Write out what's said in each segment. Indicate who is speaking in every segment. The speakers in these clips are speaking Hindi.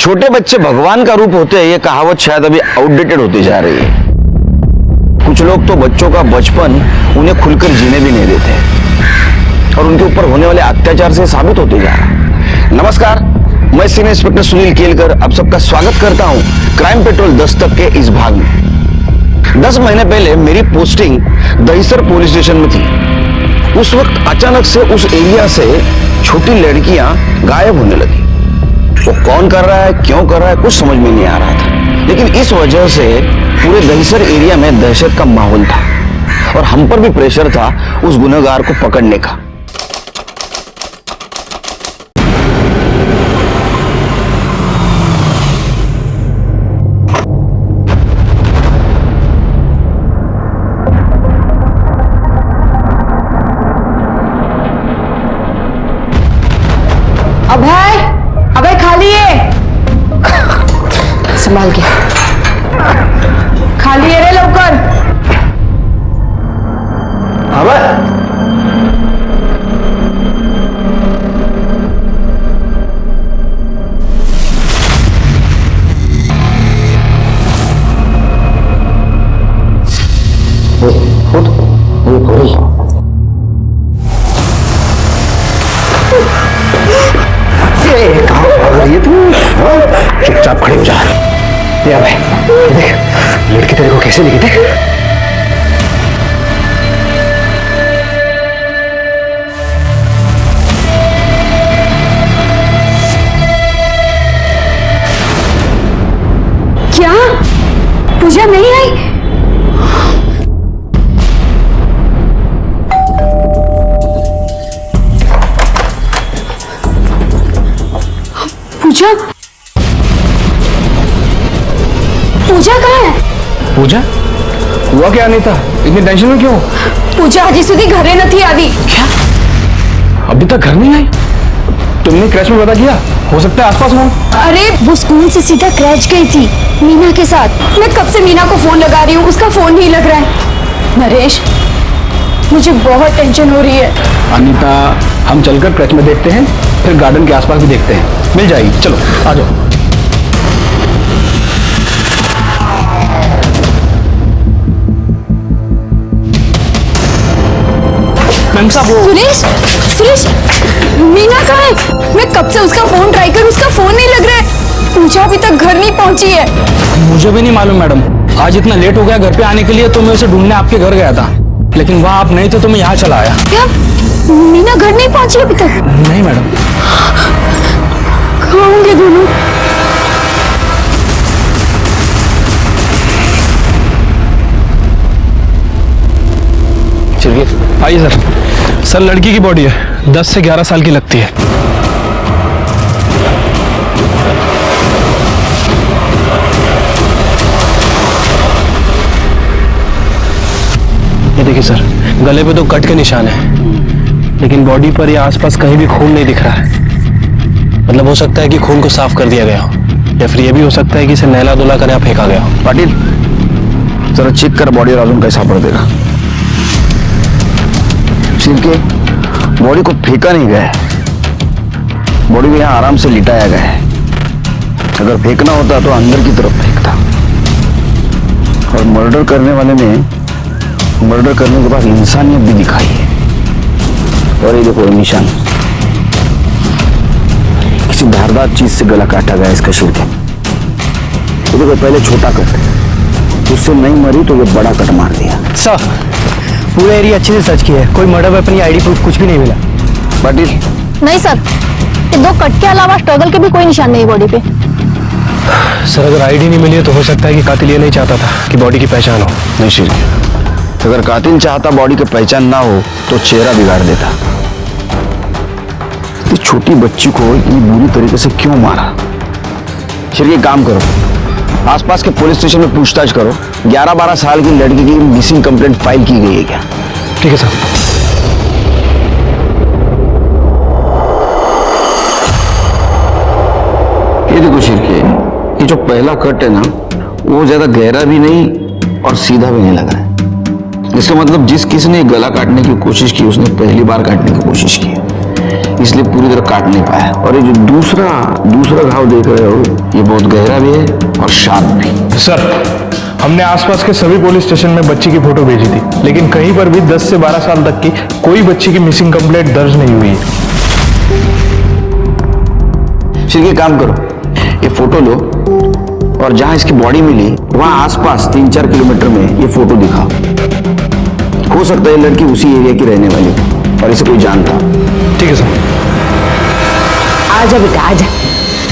Speaker 1: छोटे बच्चे भगवान का रूप होते हैं, ये कहावत शायद अभी आउटडेटेड होती जा रही है। कुछ लोग तो बच्चों का बचपन उन्हें खुलकर जीने भी नहीं देते और उनके ऊपर होने वाले अत्याचार से साबित होते जा रहा है। नमस्कार, मैं सीनियर इंस्पेक्टर सुनील केलकर आप सबका स्वागत करता हूं क्राइम पेट्रोल दस्तक के इस भाग में। 10 महीने पहले मेरी पोस्टिंग दहिसर पुलिस स्टेशन में थी। उस वक्त अचानक से उस एरिया से छोटी लड़कियां गायब होने लगी। वो कौन कर रहा है, क्यों कर रहा है, कुछ समझ में नहीं आ रहा था, लेकिन इस वजह से पूरे दहिसर एरिया में दहशत का माहौल था और हम पर भी प्रेशर था उस गुनहगार को पकड़ने का।
Speaker 2: अभय, अभय खाली है, संभाल के खाली है रे, लवकर।
Speaker 1: अबे चुपचाप खड़े हो जा। ये भाई देख, लड़की तेरे को कैसे दिखी, देख।
Speaker 2: क्या पूजा नहीं आई? पूजा, पूजा कहाँ है?
Speaker 3: पूजा हुआ क्या अनीता, इतनी टेंशन में क्यों?
Speaker 2: पूजा हजी सुधी घरे नहीं आई।
Speaker 3: क्या अभी तक घर नहीं आई? तुमने क्रैश में पता किया? हो सकता है आसपास हो।
Speaker 2: अरे वो स्कूल से सीधा क्रैच गई थी मीना के साथ। मैं कब से मीना को फोन लगा रही हूँ, उसका फोन नहीं लग रहा है। नरेश, मुझे बहुत टेंशन हो रही है।
Speaker 3: अनीता, हम चलकर क्रैच में देखते हैं, फिर गार्डन के आसपास भी देखते हैं, मिल जाएगी। चलो आ जाओ।
Speaker 2: सुरेश, सुरेश, मीना कहाँ है? मैं कब से उसका फोन ट्राई कर, उसका फोन नहीं लग रहा है। पूजा अभी तक घर नहीं पहुंची है।
Speaker 3: मुझे भी नहीं मालूम मैडम, आज इतना लेट हो गया घर पे आने के लिए, तो मैं उसे ढूंढने आपके घर गया था, लेकिन वहाँ आप नहीं थे तो मैं यहाँ चला आया।
Speaker 2: क्या मीना घर नहीं पहुंची अभी तक?
Speaker 3: नहीं मैडम।
Speaker 2: कहाँ होंगे दोनों?
Speaker 3: आइए सर। सर, लड़की की बॉडी है, 10 से 11 साल की लगती है। ये देखिए सर, गले पे तो कट के निशान है, लेकिन बॉडी पर या आसपास कहीं भी खून नहीं दिख रहा है। मतलब हो सकता है कि खून को साफ कर दिया गया हो, या फिर यह भी हो सकता है कि इसे नहला धुला कर यहाँ फेंका गया हो।
Speaker 1: पाटिल, जरा चेक कर बॉडी राजन कैसा पड़ देगा। के बॉडी को फेंका नहीं गया है, बॉडी को यहाँ आराम से लिटाया गया है। अगर फेंकना होता तो अंदर की तरफ फेंकता। और मर्डर करने वाले ने मर्डर करने के बाद इंसानियत भी दिखाई है। और ये देखो निशान, किसी धारदार चीज से गला काटा गया इसका सिर के। तो देखो, पहले छोटा कट, उससे नहीं मरी तो ये बड़ा कट मार दिया।
Speaker 3: सर, पूरा एरिया अच्छे से सर्च किया है, कोई मर्डर वेपन या आईडी प्रूफ कुछ भी नहीं मिला।
Speaker 1: पाटिल,
Speaker 2: नहीं सर, ये 2 कट के अलावा स्ट्रगल के भी कोई निशान नहीं बॉडी पे।
Speaker 3: सर, अगर आईडी नहीं मिली है तो हो सकता है कि कातिल ये नहीं चाहता था कि बॉडी की पहचान हो।
Speaker 1: नहीं शिर, अगर कातिल चाहता बॉडी की पहचान ना हो तो चेहरा बिगाड़ देता। इस छोटी बच्ची को इतनी बुरी तरीके से क्यों मारा? शिर, ये काम करो, आसपास के पुलिस स्टेशन में पूछताछ करो। 11-12 साल की लड़की की मिसिंग कंप्लेंट फाइल की गई है क्या?
Speaker 3: ठीक है सर।
Speaker 1: ये देखो शिरके, ये जो पहला कट है ना, वो ज्यादा गहरा भी नहीं और सीधा भी नहीं लगा है। इसका मतलब जिस किसी ने गला काटने की कोशिश की उसने पहली बार काटने की कोशिश की। इसलिए पूरी तरह काट नहीं पाया। और ये जो दूसरा घाव देख रहे हो, ये बहुत गहरा भी है और शार्प भी।
Speaker 4: सर, हमने आसपास के सभी पुलिस स्टेशन में बच्ची की फोटो भेजी थी, लेकिन कहीं पर भी 10 से 12 साल तक की कोई बच्ची की मिसिंग कंप्लेंट दर्ज नहीं हुई है।
Speaker 1: फिर ये काम करो, ये फोटो लो और जहां इसकी बॉडी मिली वहां आसपास 3-4 किलोमीटर में ये फोटो दिखाओ। हो सकता है लड़की उसी एरिया की रहने वाली हो और इसे कोई जानता हो।
Speaker 4: ठीक है सर।
Speaker 2: आजा बेटा आजा,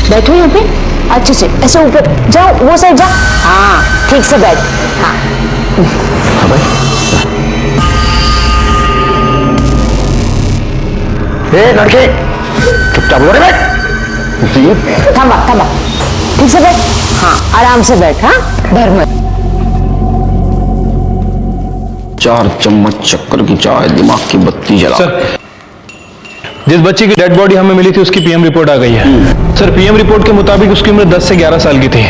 Speaker 2: बैठो यहाँ पे अच्छे से, ऐसे ऊपर जाओ, वो साइड जाओ। हाँ ठीक से बैठ। हाँ
Speaker 1: हाँ भाई, ए लड़के चुपचाप हो रहे बैठ।
Speaker 2: थांबा, ठीक से बैठ। हाँ आराम से बैठ। हाँ डर मत।
Speaker 1: 4 चम्मच शक्कर की चाय, दिमाग की बत्ती जला।
Speaker 4: सर, जिस बच्ची की डेड बॉडी हमें मिली थी उसकी पीएम रिपोर्ट आ गई है। सर, पीएम रिपोर्ट के मुताबिक उसकी उम्र 10 से 11 साल की थी।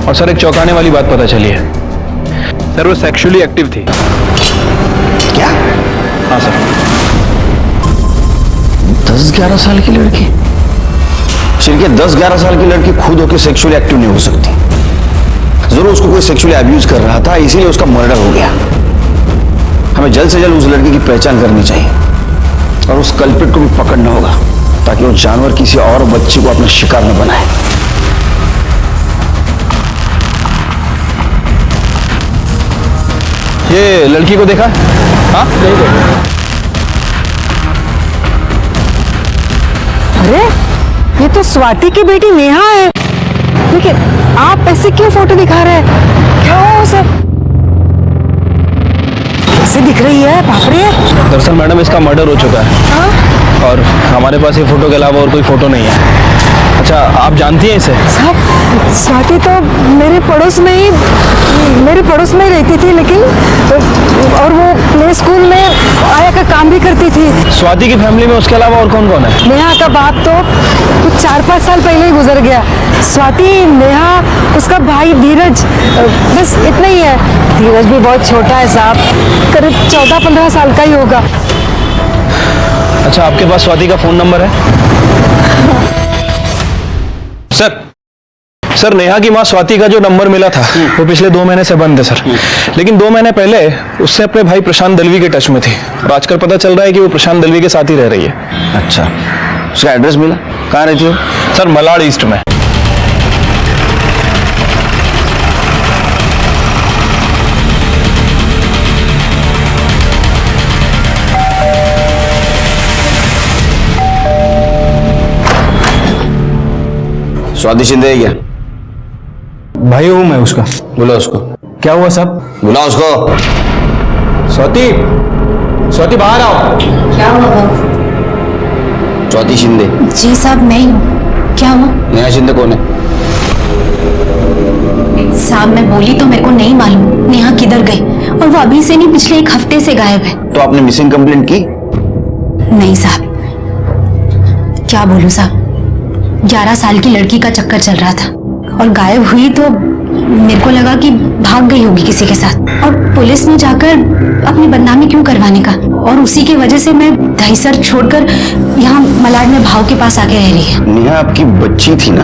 Speaker 4: और सर, एक चौंकाने वाली बात पता चली है। सर, वो सेक्सुअली एक्टिव थी।
Speaker 1: क्या?
Speaker 4: हाँ सर।
Speaker 1: 10-11 साल की लड़की? शिरके 10-11 साल की लड़की खुद होकर सेक्सुअली एक्टिव नहीं हो सकती। जरूर उसको कोई सेक्सुअली अब्यूज कर रहा था, इसीलिए उसका मर्डर हो गया। हमें जल्द से जल्द उस लड़की की पहचान करनी चाहिए और उस कल्प्रिट को भी पकड़ना होगा ताकि वो जानवर किसी और बच्ची को अपना शिकार न बनाए।
Speaker 4: ये लड़की को देखा? हाँ नहीं देखा।
Speaker 5: अरे ये तो स्वाति की बेटी नेहा है, लेकिन आप ऐसे क्यों फोटो दिखा रहे हैं? क्या हुआ उसे? कैसे दिख रही है? बाप रे।
Speaker 3: दरअसल मैडम इसका मर्डर हो चुका है।
Speaker 5: हाँ?
Speaker 3: और हमारे पास ये फोटो के अलावा और कोई फोटो नहीं है। अच्छा, आप जानती हैं इसे?
Speaker 5: साहब, स्वाति तो मेरे पड़ोस में ही रहती थी, लेकिन और वो प्ले स्कूल में आया का काम भी करती थी।
Speaker 3: स्वाति की फैमिली में उसके अलावा और कौन कौन है?
Speaker 5: नेहा का बाप तो कुछ 4-5 साल पहले ही गुजर गया। स्वाति, नेहा, उसका भाई धीरज, बस इतना ही है। धीरज भी बहुत छोटा है साहब, करीब 14-15 साल का ही होगा।
Speaker 3: अच्छा, आपके पास स्वाति का फोन नंबर है? सर, नेहा की माँ स्वाति का जो नंबर मिला था वो पिछले 2 महीने से बंद है सर। लेकिन 2 महीने पहले उससे अपने भाई प्रशांत दलवी के टच में थी और आजकल पता चल रहा है कि वो प्रशांत दलवी के साथ ही रह रही है।
Speaker 1: अच्छा, उसका एड्रेस मिला? कहाँ रहती हो?
Speaker 3: सर, मलाड ईस्ट में।
Speaker 1: स्वाति शिंदे है क्या?
Speaker 4: भाई हूँ मैं उसका।
Speaker 1: बुला उसको।
Speaker 4: क्या हुआ साहब?
Speaker 1: बुला उसको।
Speaker 4: स्वाति बाहर आओ।
Speaker 2: क्या हुआ?
Speaker 1: स्वाति शिंदे।
Speaker 2: जी साहब मैं ही हूँ। क्या हुआ?
Speaker 1: नेहा शिंदे कौन है?
Speaker 2: साहब मैं बोली तो मेरे को नहीं मालूम नेहा किधर गई, और वो अभी से नहीं पिछले 1 हफ्ते से गायब है।
Speaker 1: तो आपने मिसिंग कंप्लेंट की?
Speaker 2: नहीं साहब, क्या बोलूं साहब, 11 साल की लड़की का चक्कर चल रहा था और गायब हुई तो मेरे को लगा कि भाग गई होगी किसी के साथ, और पुलिस ने जाकर अपनी बदनामी क्यों करवाने का, और उसी की वजह से मैं दहीसर छोड़कर यहाँ मलाड में भाव के पास आके रह रही है।
Speaker 1: नेहा आपकी बच्ची थी ना?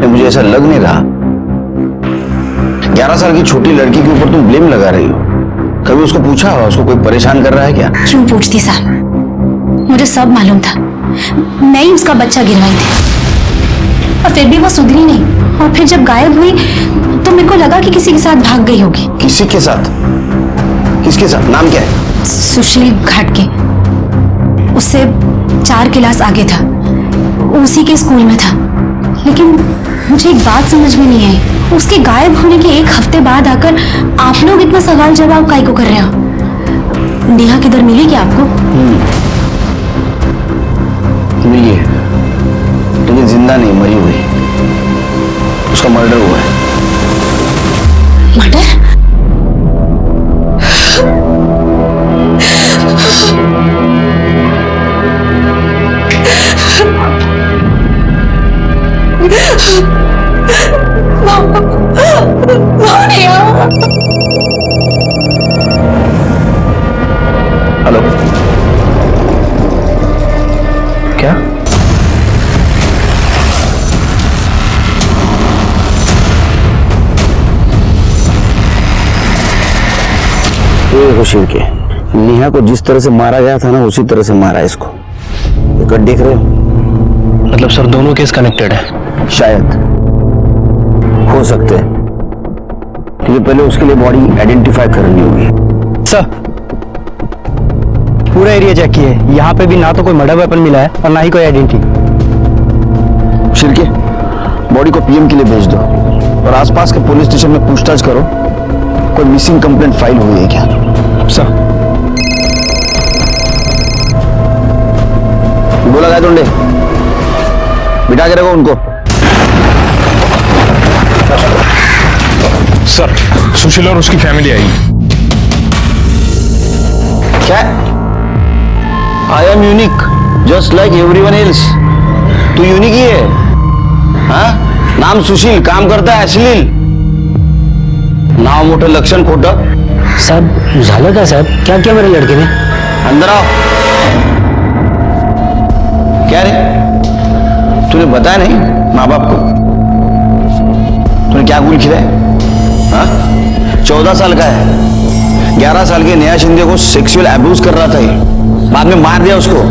Speaker 1: ये मुझे ऐसा लग नहीं रहा। 11 साल की छोटी लड़की के ऊपर तुम ब्लेम लगा रही हो। कभी उसको पूछा हो उसको कोई परेशान कर रहा है क्या?
Speaker 2: क्यों पूछती साहब, मुझे सब मालूम था। मैं ही उसका बच्चा गिरवाई थी और फिर भी वो सुधरी नहीं, और फिर जब गायब हुई तो मेरे को लगा कि किसी के साथ भाग गई होगी।
Speaker 1: किसी के साथ? किसके साथ? नाम क्या है?
Speaker 2: सुशील घाटके, उससे 4 क्लास आगे था, उसी के स्कूल में था। लेकिन मुझे एक बात समझ में नहीं आई, उसके गायब होने के 1 हफ्ते बाद आकर आप लोग इतना सवाल जवाब काहे को कर रहे हो? नेहा किधर मिली क्या आपको?
Speaker 1: मिली है, लेकिन जिंदा नहीं, मरी हुई। उसका मर्डर हुआ है।
Speaker 2: मर्डर?
Speaker 1: हेलो,
Speaker 3: क्या?
Speaker 1: ये देखो शिव के, नेहा को जिस तरह से मारा गया था ना उसी तरह से मारा है इसको। ये कट देख रहे हो?
Speaker 3: मतलब सर दोनों केस कनेक्टेड है?
Speaker 1: शायद, हो सकते हैं, लेकिन पहले उसके लिए बॉडी आइडेंटिफाई करनी होगी।
Speaker 6: सर पूरा एरिया चेक किए, यहाँ पे भी ना तो कोई मर्डर वेपन मिला है और ना ही कोई आइडेंटिटी।
Speaker 1: शिरके, बॉडी को पीएम के लिए भेज दो और आसपास के पुलिस स्टेशन में पूछताछ करो, कोई मिसिंग कंप्लेंट फाइल हुई है क्या।
Speaker 3: सर
Speaker 1: बोला गया तुंडे, बिठा के रखो उनको।
Speaker 4: सर सुशील और उसकी फैमिली आई।
Speaker 1: क्या? I am unique just like everyone else. तू यूनिक ही है, हाँ? नाम सुशील, काम करता है अश्लील, नाव मोठं लक्षण खोटं।
Speaker 6: साहब झालं का साहब, क्या किया मेरे लड़के ने?
Speaker 1: अंदर आओ। क्या रे, तूने बताया नहीं माँ बाप को? तूने क्या गुल खिलाया? हाँ? 14 साल का है, 11 साल के नेहा शिंदे को सेक्सुअल अब्यूज कर रहा था ये, बाद में मार दिया उसको।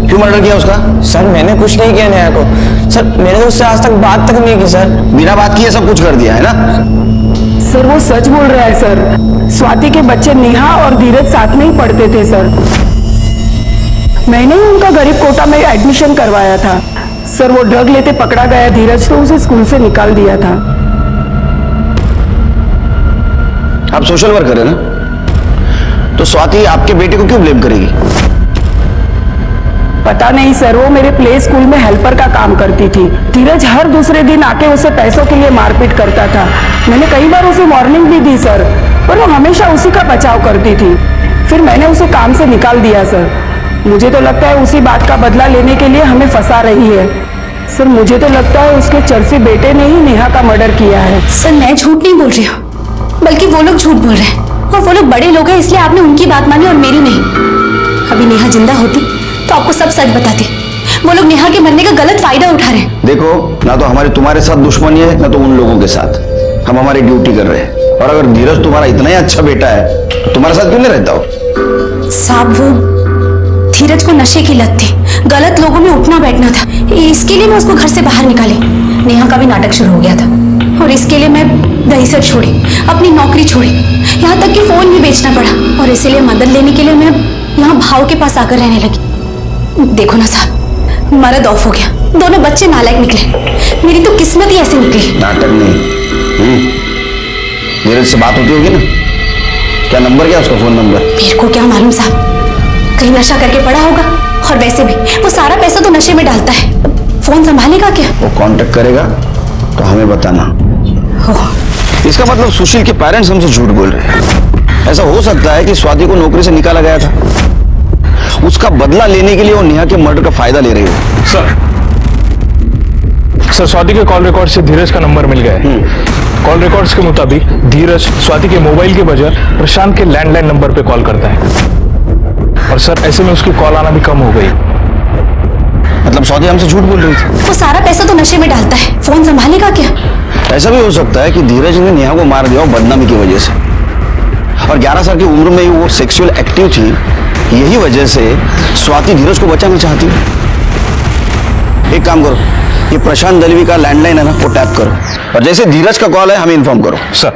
Speaker 1: क्यों मर्डर किया उसका?
Speaker 6: सर मैंने कुछ नहीं किया नेहा को। सर मैंने तो उससे आज तक बात तक नहीं की सर।
Speaker 1: बिना बात किए सब कुछ कर दिया है ना?
Speaker 5: सर वो सच बोल रहा है सर। स्वाति के बच्चे नेहा और धीरज साथ में ही पढ़ते थे सर। मैंने ही उनका गरीब कोटा में एडमिशन करवाया था सर। वो ड्रग लेते पकड़ा गया धीरज, तो उसे स्कूल से निकाल दिया था।
Speaker 1: आप सोशल वर्कर है ना, तो स्वाति आपके बेटे को क्यों ब्लेम करेगी?
Speaker 5: पता नहीं सर, वो मेरे प्ले स्कूल में हेल्पर का काम करती थी। धीरज हर दूसरे दिन आके उसे पैसों के लिए मारपीट करता था। मैंने कई बार उसे वार्निंग भी दी सर, पर वो हमेशा उसी का बचाव करती थी। फिर मैंने उसे काम से निकाल दिया सर। मुझे तो लगता है उसी बात का बदला लेने के लिए हमें फंसा रही है सर। मुझे तो लगता है उसके चर्ची बेटे ने ही नेहा का मर्डर किया है।
Speaker 2: सर मैं झूठ नहीं बोल रही हूँ, बल्कि वो लोग झूठ बोल रहे हैं, और वो लोग बड़े लोग हैं इसलिए आपने उनकी बात मानी और मेरी नहीं। अभी नेहा जिंदा होती तो आपको सब सच बताती। वो लोग नेहा के मरने का गलत फायदा उठा रहे हैं।
Speaker 1: देखो, ना तो हमारी तुम्हारे साथ दुश्मनी है, ना तो उन लोगों के साथ। हम हमारी ड्यूटी कर रहे हैं, और अगर धीरज तुम्हारा इतना ही अच्छा बेटा है तो तुम्हारे साथ क्यों नहीं रहता हो?
Speaker 2: साहब वो धीरज को नशे की लत थी, गलत लोगों में उठना बैठना था, इसके लिए मैं उसको घर से बाहर निकाली। नेहा का भी नाटक शुरू हो गया था, और इसके लिए मैं दहीसर छोड़ी, अपनी नौकरी छोड़ी, यहाँ तक कि फोन भी बेचना पड़ा, और इसीलिए मदद लेने के लिए मैं यहाँ भाव के पास आकर रहने लगी। देखो ना साहब, मर्द ऑफ हो गया, दोनों बच्चे नालायक निकले। मेरी तो किस्मत ही ऐसी निकली।
Speaker 1: नाटक नहीं, धीरज से बात होती होगी ना? क्या नंबर, क्या उसका फोन नंबर?
Speaker 2: मेरे को क्या मालूम साहब, कहीं नशा करके पड़ा होगा, और वैसे भी वो सारा पैसा तो नशे में डालता है, फोन संभालेगा क्या?
Speaker 1: वो कांटेक्ट करेगा तो हमें बताना। इसका मतलब सुशील के पेरेंट्स हमसे झूठ बोल रहे हैं। ऐसा हो सकता है कि स्वाति को नौकरी से निकाला गया था, उसका बदला लेने के लिए वो नेहा के मर्डर का फायदा ले रही हो।
Speaker 4: सर स्वाति के कॉल रिकॉर्ड से धीरज का नंबर मिल गया है। कॉल रिकॉर्ड्स के मुताबिक धीरज स्वाति के मोबाइल के बजाय प्रशांत के लैंडलाइन नंबर पे कॉल करता है, और सर ऐसे में उसकी कॉल आना भी कम हो गई।
Speaker 1: मतलब स्वाति हमसे झूठ बोल रही थी।
Speaker 2: वो सारा पैसा तो नशे में डालता है, फोन संभालेगा क्या?
Speaker 1: ऐसा भी हो सकता है कि धीरज ने नेहा को मार दिया हो बदनामी की वजह से, और 11 साल की उम्र में ही वो सेक्सुअल एक्टिव थी, यही वजह से स्वाति धीरज को बचाना चाहती है। एक काम करो, ये प्रशांत दलवी का लैंडलाइन है ना, वो टैप करो, और जैसे धीरज का कॉल है हमें इन्फॉर्म करो।
Speaker 4: सर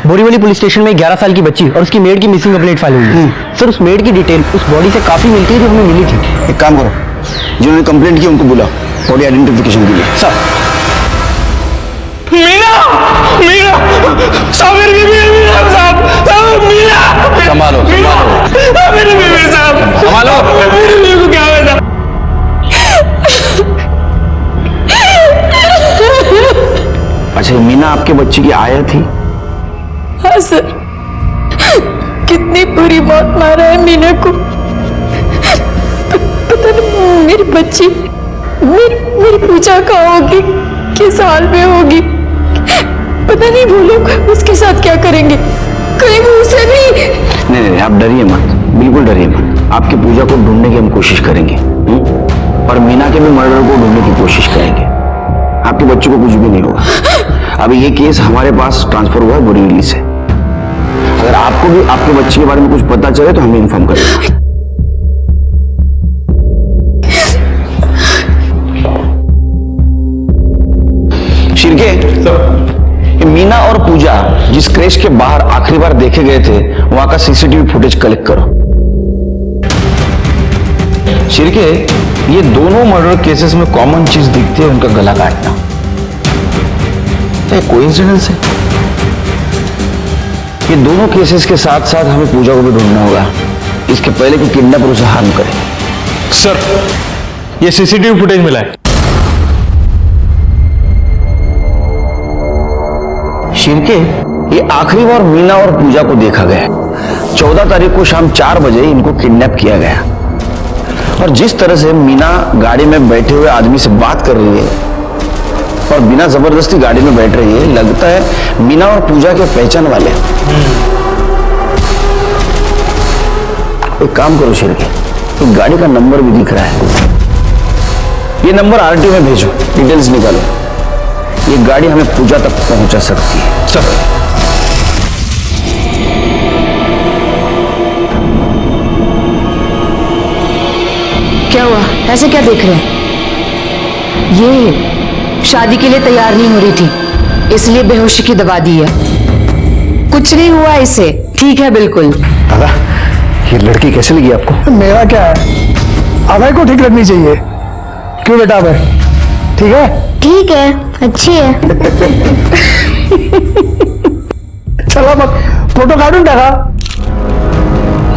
Speaker 6: बोरीवली पुलिस स्टेशन में 11 साल की बच्ची और उसकी मेड की मिसिंग कंप्लेंट फाइल हुई है। सर उस मेड की डिटेल उस बॉडी से काफी मिलती है जो हमें मिली थी।
Speaker 1: एक काम करो, जिन्होंने कंप्लेंट की उनको बुलाओ बॉडी आइडेंटिफिकेशन के लिए।
Speaker 6: सर
Speaker 4: मीना, मीना, साहब मेरी बीवी है, मीना साहब, साहब मीना,
Speaker 1: संभालो, संभालो,
Speaker 4: मेरी बीवी साहब,
Speaker 1: संभालो,
Speaker 4: मेरी बीवी को क्या हुआ था?
Speaker 1: अच्छा, मीना आपके बच्चे की आया थी?
Speaker 5: हाँ सर, कितनी बुरी मौत मारा है मीना को। पता नहीं मेरी बच्ची मेरी पूजा कहाँ होगी, किस हाल में होगी, पता नहीं वो लोग उसके साथ क्या करेंगे, कहीं वो उसे भी।
Speaker 1: नहीं, आप डरिए मत, बिल्कुल डरिए मत। आपकी पूजा को ढूंढने की हम कोशिश करेंगे, और मीना के भी मर्डर को ढूंढने की कोशिश करेंगे। आपके बच्चे को कुछ भी नहीं होगा। अभी ये केस हमारे पास ट्रांसफर हुआ है बोरीवली से। अगर आपको भी आपके बच्चे के बारे में कुछ पता चले तो हमें इन्फॉर्म करेगा। शिरके, ये मीना और पूजा जिस क्रैश के बाहर आखिरी बार देखे गए थे वहां का सीसीटीवी फुटेज कलेक्ट करो। शिरके, ये दोनों मर्डर केसेस में कॉमन चीज दिखती है उनका गला काटना। कोइंसिडेंस है? ये दोनों केसेस के साथ साथ हमें पूजा को भी ढूंढना होगा, इसके पहले कि किडनैपर उसे हार्म करे।
Speaker 4: सर, ये सीसीटीवी फुटेज मिला है।
Speaker 1: शिरके, ये आखिरी बार मीना और पूजा को देखा गया 14 तारीख को शाम 4 बजे इनको किडनैप किया गया। और जिस तरह से मीना गाड़ी में बैठे हुए आदमी से बात कर रही है और बिना जबरदस्ती गाड़ी में बैठ रही है, लगता है मीना और पूजा के पहचान वाले। एक काम करो शिरके, एक गाड़ी का नंबर भी दिख रहा है, ये नंबर आरटीओ में भेजो, डिटेल्स निकालो। ये गाड़ी हमें पूजा तक पहुंचा सकती है।
Speaker 4: सर,
Speaker 5: क्या हुआ? ऐसे क्या देख रहे हैं? ये शादी के लिए तैयार नहीं हो रही थी, इसलिए बेहोशी की दवा दी है। कुछ नहीं हुआ इसे, ठीक है बिल्कुल।
Speaker 3: दादा, ये लड़की कैसे लगी आपको?
Speaker 7: मेरा क्या है, अभय को ठीक लगनी चाहिए। क्यों बेटा अभय, ठीक है?
Speaker 2: ठीक है, अच्छी है।
Speaker 7: चलो मत, फोटो कार्टून देखा।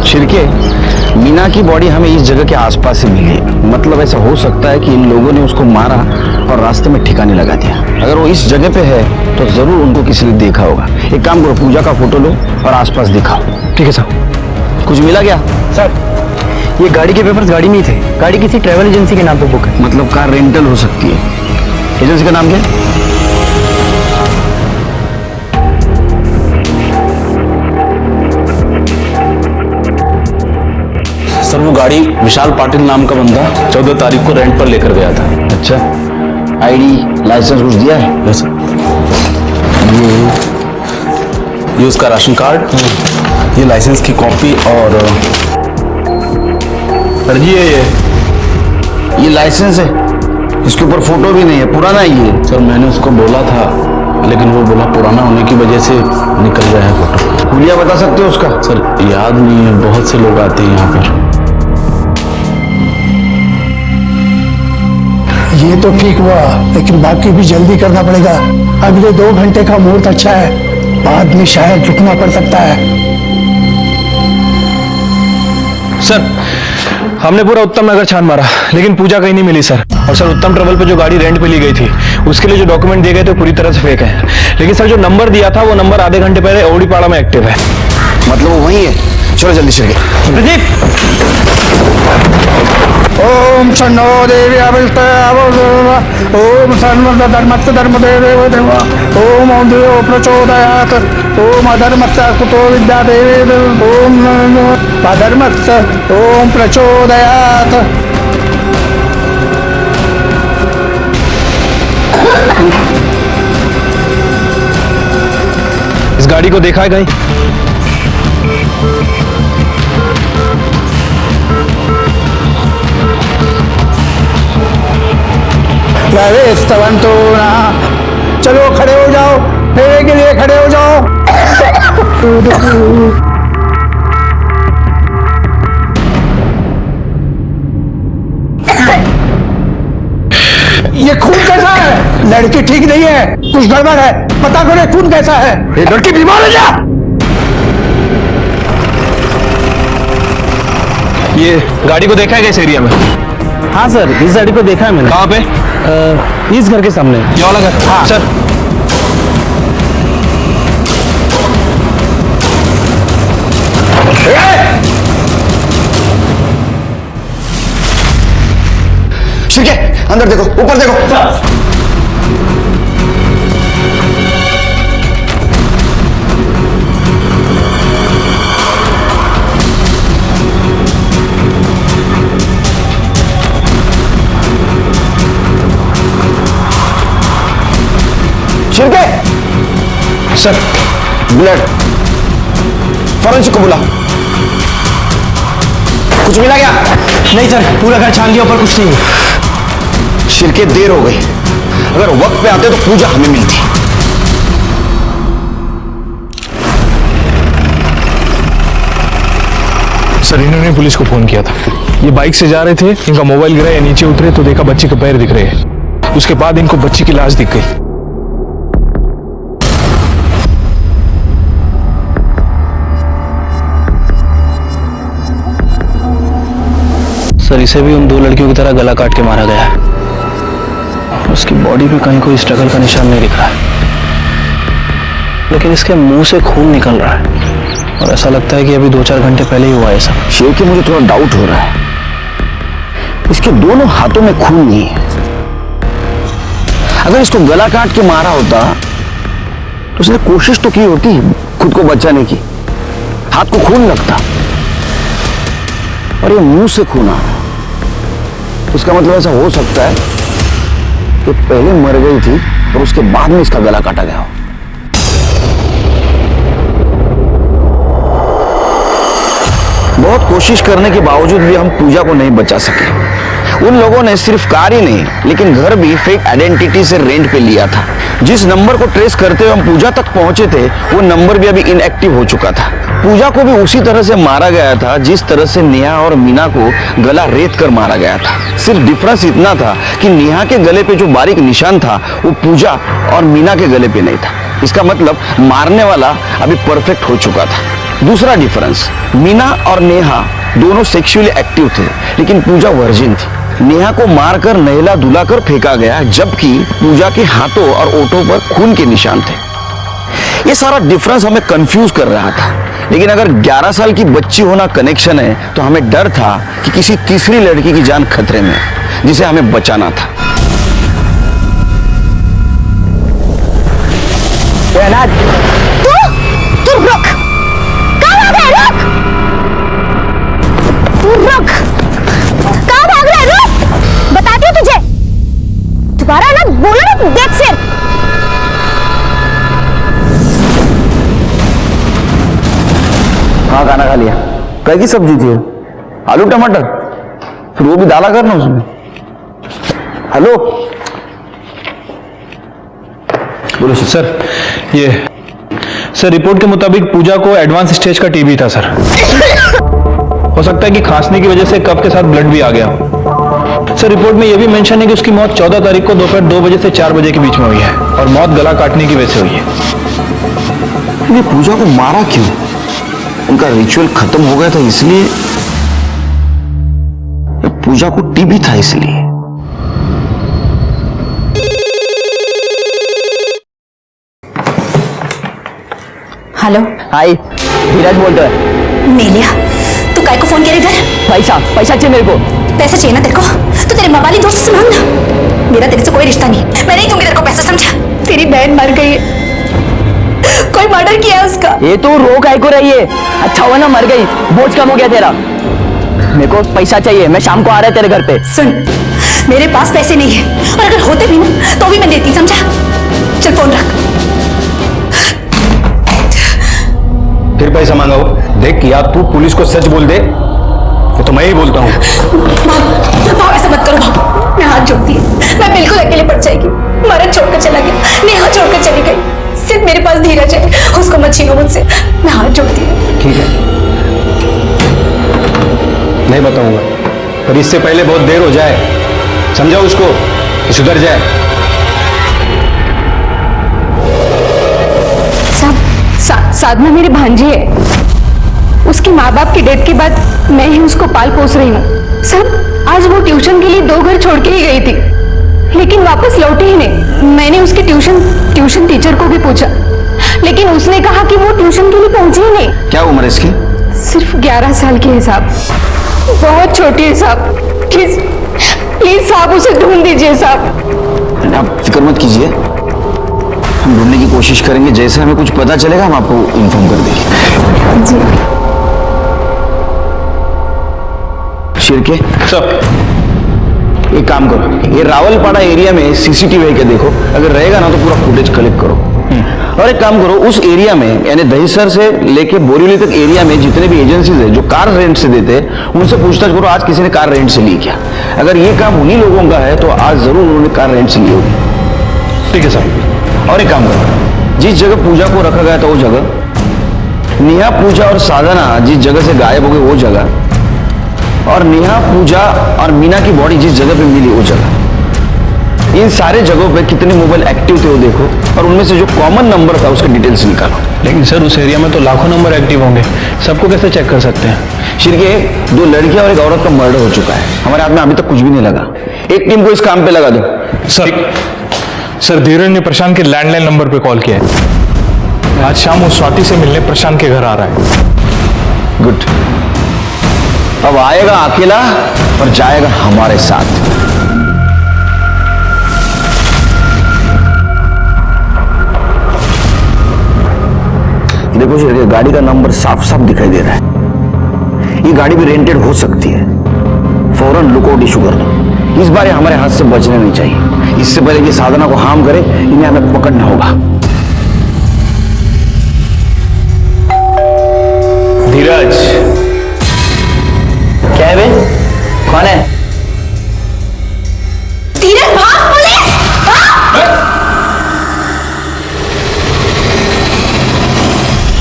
Speaker 1: शिरके, मीना की बॉडी हमें इस जगह के आसपास ही मिली है। मतलब ऐसा हो सकता है कि इन लोगों ने उसको मारा और रास्ते में ठिकाने लगा दिया। अगर वो इस जगह पे है तो जरूर उनको किसी ने देखा होगा। एक काम करो, पूजा का फोटो लो और आसपास दिखाओ।
Speaker 3: ठीक है सर।
Speaker 1: कुछ मिला क्या?
Speaker 6: सर, ये गाड़ी के पेपर्स गाड़ी में ही थे। गाड़ी किसी ट्रैवल एजेंसी के नाम पर बुक है।
Speaker 1: मतलब कार रेंटल हो सकती है। एजेंसी का नाम क्या है?
Speaker 8: सर, वो गाड़ी विशाल पाटिल नाम का बंदा 14 तारीख को रेंट पर लेकर गया था।
Speaker 1: अच्छा, आईडी लाइसेंस कुछ दिया है?
Speaker 8: Yes sir. ये उसका राशन कार्ड, ये लाइसेंस की कॉपी और
Speaker 4: फर्जी है
Speaker 1: ये लाइसेंस है, इसके ऊपर फोटो भी नहीं है, पुराना ही है।
Speaker 8: सर, मैंने उसको बोला था लेकिन वो बोला पुराना होने की वजह से निकल गया है फोटो।
Speaker 1: हुलिया बता सकते हो उसका?
Speaker 8: सर, याद नहीं है, बहुत से लोग आते हैं यहाँ पर।
Speaker 7: ये तो ठीक हुआ, लेकिन बाकी भी जल्दी करना पड़ेगा। अगले 2 घंटे का मुहूर्त अच्छा है, बाद में शायद रुकना पड़ सकता है।
Speaker 4: सर, हमने पूरा उत्तम नगर छान मारा लेकिन पूजा कहीं नहीं मिली सर। और सर, उत्तम ट्रेवल पे जो गाड़ी रेंट पे ली गई थी उसके लिए जो डॉक्यूमेंट दिए गए थे पूरी तरह से फेक है। लेकिन सर, जो नंबर दिया था वो नंबर आधे घंटे पहले ओडीपाड़ा में एक्टिव है।
Speaker 1: मतलब वो वही है। चलो जल्दी से।
Speaker 7: ओम शन्नो देवी ओम सर्व धर्मस्य धर्मदेवे देव ओम देव प्रचोदयात् ओम अधर्मस्य कुतो विद्या देवी ओम अधर्मस्य ओम प्रचोदयात्।
Speaker 4: इस गाड़ी को देखा है कहीं?
Speaker 7: स्तवंतो ना, चलो खड़े हो जाओ, फेरे के लिए खड़े हो जाओ। ये खून कैसा है? लड़की ठीक नहीं है, कुछ गड़बड़ है, पता करो खून कैसा है।
Speaker 1: ये लड़की बीमार है क्या?
Speaker 4: ये गाड़ी को देखा है क्या इस एरिया में?
Speaker 6: हाँ सर, इस गाड़ी को देखा है मैंने।
Speaker 4: कहाँ पे?
Speaker 6: इस घर के सामने।
Speaker 4: ये वाला घर? हाँ सर।
Speaker 1: ठीक है, अंदर देखो, ऊपर देखो। शिरके,
Speaker 3: सर
Speaker 1: ब्लड, फॉरेंसिक को बुला। कुछ मिला क्या?
Speaker 6: नहीं सर, पूरा घर छान लिया पर कुछ नहीं है।
Speaker 1: शिरके, देर हो गई। अगर वक्त पे आते तो पूजा हमें मिलती।
Speaker 4: सर इन्होंने पुलिस को फोन किया था। ये बाइक से जा रहे थे, इनका मोबाइल गिरा, ये नीचे उतरे तो देखा बच्ची के पैर दिख रहे हैं। उसके बाद इनको बच्ची की लाश दिख गई।
Speaker 3: सर इसे भी उन दो लड़कियों की तरह गला काट के मारा गया है। उसकी बॉडी पे कहीं कोई स्ट्रगल का निशान नहीं दिख रहा है, लेकिन इसके मुंह से खून निकल रहा है और ऐसा लगता है कि अभी 2-4 घंटे पहले ही हुआ है सब।
Speaker 1: शेर के मुझे थोड़ा डाउट हो रहा है, इसके दोनों हाथों में खून नहीं है। अगर इसको गला काट के मारा होता तो उसने कोशिश तो की होती खुद को बचाने की, हाथ को खून लगता, और ये मुंह से खून आ रहा है। उसका मतलब ऐसा हो सकता है कि पहले मर गई थी और उसके बाद में इसका गला काटा गया हो। बहुत कोशिश करने के बावजूद भी हम पूजा को नहीं बचा सके। उन लोगों ने सिर्फ कार ही नहीं लेकिन घर भी फेक आइडेंटिटी से रेंट पे लिया था। जिस नंबर को ट्रेस करते हुए हम पूजा तक पहुंचे थे, वो नंबर भी अभी इनएक्टिव हो चुका था। पूजा को भी उसी तरह से मारा गया था जिस तरह से नेहा और मीना को गला रेत कर मारा गया था। सिर्फ डिफरेंस इतना था कि नेहा के गले पे जो बारीक निशान था वो पूजा और मीना के गले पे नहीं था। इसका मतलब मारने वाला अभी परफेक्ट हो चुका था। दूसरा डिफरेंस, मीना और नेहा दोनों सेक्सुअली एक्टिव थे लेकिन पूजा वर्जिन थी। नेहा को मारकर नहला धुलाकर फेंका गया, जबकि पूजा के हाथों और ओठों पर खून के निशान थे। ये सारा डिफरेंस हमें कंफ्यूज कर रहा था, लेकिन अगर 11 साल की बच्ची होना कनेक्शन है तो हमें डर था कि किसी तीसरी लड़की की जान खतरे में है जिसे हमें बचाना था।
Speaker 2: तू रुक, कहाँ भाग रहा है? रुक, तू रुक, कहाँ भाग रहा है? रुक, बताती हूँ तुझे। दोबारा ना बोलो ना, देख फिर।
Speaker 1: हाँ, खाना खा लिया। कई की सब्जी थी? आलू टमाटर, फिर वो भी डाला करना उसमें। हेलो, बोलो
Speaker 4: सर ये सर रिपोर्ट के मुताबिक पूजा को एडवांस स्टेज का टीबी था सर। हो सकता है कि खांसने की वजह से कफ के साथ ब्लड भी आ गया हो। सर रिपोर्ट में यह भी मेंशन है कि उसकी मौत 14 तारीख को दोपहर 2 बजे से 4 बजे के बीच में हुई है और मौत गला काटने की वजह से हुई है।
Speaker 1: ये पूजा को मारा क्यों? उनका रिचुअल खत्म हो गया था इसलिए? या पूजा को टीबी था इसलिए?
Speaker 2: हेलो,
Speaker 6: हाय, धीरज बोल रहा है।
Speaker 2: मेलिया, तू काय को फोन किया इधर?
Speaker 6: पैसा चाहिए मेरे को।
Speaker 2: पैसा चाहिए ना तेरे को? तो तेरे मवाली दोस्त से मांग ना। मेरा तेरे से कोई रिश्ता नहीं, मैं नहीं दूंगी तेरे को पैसा, समझा? तेरी बहन मर गई है, कोई मर्डर किया उसका।
Speaker 6: ये तो रो काय को रही है? अच्छा हुआ ना मर गई, बोझ कम हो गया तेरा। मेरे को पैसा चाहिए, मैं शाम को आ रहा है तेरे घर पे।
Speaker 2: सुन, मेरे पास पैसे नहीं है और अगर होते भी ना तो भी मैं देती, समझा? चल फोन रख।
Speaker 1: फिर पैसा मांगा हो? देख, या तू पुलिस को सच बोल दे तो मैं ही बोलता हूँ।
Speaker 2: भाव ऐसा मत करो भाव, मैं हाथ जोड़ती है। मैं बिल्कुल अकेले पड़ जाएगी। मरद छोड़कर चला गया, नेहा छोड़कर चली गई। सिर्फ मेरे पास धीरज है, उसको मत छीनो मुझसे। मैं हाथ जोड़ती हूँ।
Speaker 1: ठीक है, नहीं बताऊंगा, पर इससे पहले बहुत देर हो जाए। समझाओ उसको कि सुधर जाए।
Speaker 5: साधना मेरी भांजी है। उसके माँ बाप की डेथ के बाद मैं ही उसको पाल पोस रही हूँ। सब आज वो ट्यूशन के लिए 2 घर छोड़ के ही गई थी, लेकिन वापस लौटे ही नहीं। मैंने उसके ट्यूशन टीचर को भी पूछा, लेकिन उसने कहा कि वो ट्यूशन के लिए पहुंची ही नहीं।
Speaker 1: क्या उम्र है इसकी?
Speaker 5: सिर्फ 11 साल की है साहब, बहुत छोटी है साहब। प्लीज साहब उसे ढूंढ दीजिए साहब।
Speaker 1: आप फिक्र मत कीजिए, हम ढूंढने की कोशिश करेंगे। जैसे हमें कुछ पता चलेगा हम आपको इन्फॉर्म कर देंगे।
Speaker 5: जी।
Speaker 1: शिरके,
Speaker 4: सर
Speaker 1: एक काम करो, ये रावलपाड़ा एरिया में सीसीटीवी है क्या देखो, अगर रहेगा ना तो पूरा फुटेज कलेक्ट करो। और एक काम करो, उस एरिया में यानी दहीसर से लेके बोरीवली तक एरिया में जितने भी एजेंसीज है जो कार रेंट से देते हैं उनसे पूछताछ करो आज किसी ने कार रेंट से ली क्या। अगर ये काम उन्हीं लोगों का है तो आज जरूर उन्होंने कार रेंट से ली होगी।
Speaker 4: ठीक है सर।
Speaker 1: और एक काम करो, जिस जगह पूजा को रखा गया था वो जगह, नेहा पूजा और साधना जिस जगह से गायब हो गई वो जगह, और नेहा पूजा और मीना की बॉडी जिस जगह पे मिली वो जगह, इन सारे जगहों पे कितने मोबाइल एक्टिव थे वो देखो और उनमें से जो कॉमन नंबर था उसके डिटेल्स निकालो।
Speaker 4: लेकिन सर उस एरिया में तो लाखों नंबर एक्टिव होंगे, सबको कैसे चेक कर सकते हैं?
Speaker 1: शिरके, 2 लड़कियां और एक औरत का मर्डर हो चुका है, हमारे हाथ में अभी तक कुछ भी नहीं लगा। एक टीम को इस काम पे लगा दो।
Speaker 4: सर धीरज ने प्रशांत के लैंडलाइन नंबर पे कॉल किया है। आज शाम वो स्वाति से मिलने प्रशांत के घर आ रहा है।
Speaker 1: गुड। अब आएगा अकेला और जाएगा हमारे साथ। देखो शिरके, गाड़ी का नंबर साफ साफ दिखाई दे रहा है, ये गाड़ी भी रेंटेड हो सकती है। फौरन लुकआउट इशू कर दो, इस बार ये हमारे हाथ से बचने नहीं चाहिए। इससे पहले कि साधना को हार्म करे इन्हें हमें पकड़ना होगा।
Speaker 6: धीरज, क्या है बे? कौन है?
Speaker 2: धीरज भाग, पुलिस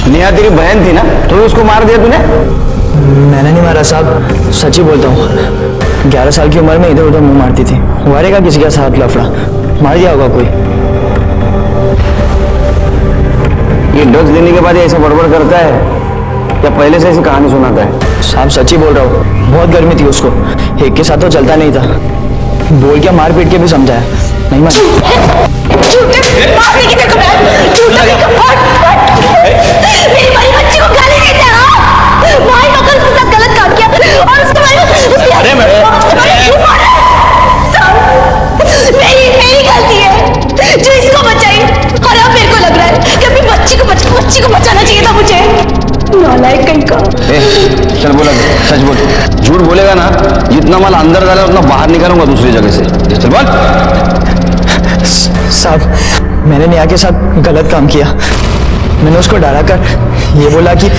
Speaker 1: नेहा तेरी बहन थी ना, तो उसको मार दिया तूने?
Speaker 6: मैंने नहीं मारा साहब, सच्ची बोलता हूँ। 11 साल की उम्र में इधर उधर मुंह मारती थी, मारेगा किसी का साथ लफड़ा, मार दिया होगा कोई।
Speaker 1: ये ड्रग्स देने के बाद ये ऐसा बड़बड़ करता है या पहले से ऐसी कहानी सुनाता है?
Speaker 6: साहब सच्ची बोल रहा हूँ, बहुत गर्मी थी उसको, एक के साथ तो चलता नहीं था, बोल के मार पीट के भी समझाया, नहीं मान।
Speaker 2: मेरी बड़ी बच्ची को गाली देते हो, भाई का कल उसका गलत काम किया और उसके बारे में अरे मेरी गलती है जो इसको बचाई, और अब मेरे को लग रहा है कि अपनी बच्ची को बचाना चाहिए था मुझे। नालायक कहीं का।
Speaker 1: चल बोला, सच बोल, झूठ बोलेगा ना जितना माल अंदर डाला उतना बाहर निकालूंगा दूसरी जगह से। चल बोल।
Speaker 6: साहब मैंने नेहा के साथ गलत काम किया, मैंने उसको डरा कर ये बोला कि